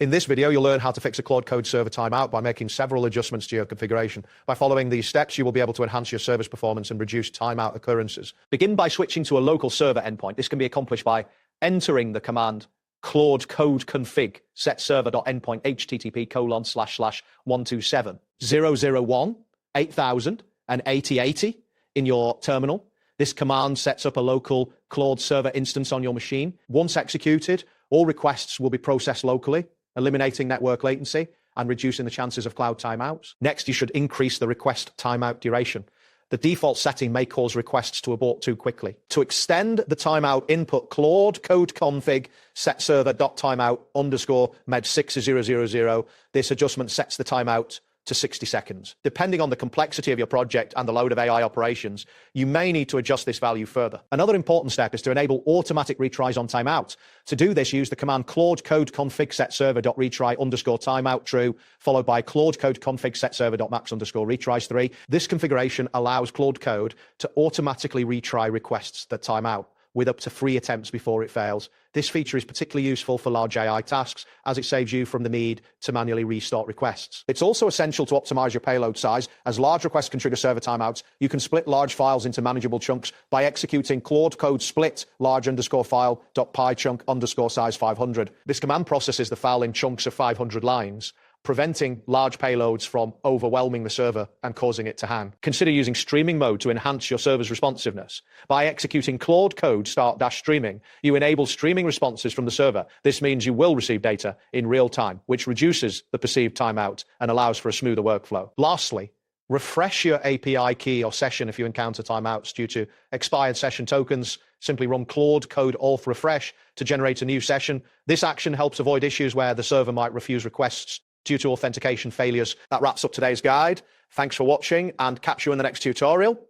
In this video, you'll learn how to fix a Claude Code server timeout by making several adjustments to your configuration. By following these steps, you will be able to enhance your service performance and reduce timeout occurrences. Begin by switching to a local server endpoint. This can be accomplished by entering the command Claude Code config set server.endpoint http://127.001.8000 and 8080 in your terminal. This command sets up a local Claude server instance on your machine. Once executed, all requests will be processed locally, eliminating network latency and reducing the chances of cloud timeouts. Next, you should increase the request timeout duration. The default setting may cause requests to abort too quickly. To extend the timeout input, Claude Code config set server.timeout_med6000. This adjustment sets the timeout to 60 seconds. Depending on the complexity of your project and the load of AI operations, you may need to adjust this value further. Another important step is to enable automatic retries on timeout. To do this, use the command Claude Code config set server.retry_timeout true, followed by Claude Code config set server.max_retries 3. This configuration allows Claude Code to automatically retry requests that time out, with up to 3 attempts before it fails. This feature is particularly useful for large AI tasks, as it saves you from the need to manually restart requests. It's also essential to optimize your payload size, as large requests can trigger server timeouts. You can split large files into manageable chunks by executing Claude Code split large_file.pychunk_size 500. This command processes the file in chunks of 500 lines, preventing large payloads from overwhelming the server and causing it to hang. Consider using streaming mode to enhance your server's responsiveness. By executing Claude Code start-streaming, you enable streaming responses from the server. This means you will receive data in real time, which reduces the perceived timeout and allows for a smoother workflow. Lastly, refresh your API key or session if you encounter timeouts due to expired session tokens. Simply run Claude Code auth refresh to generate a new session. This action helps avoid issues where the server might refuse requests due to authentication failures. That wraps up today's guide. Thanks for watching, and catch you in the next tutorial.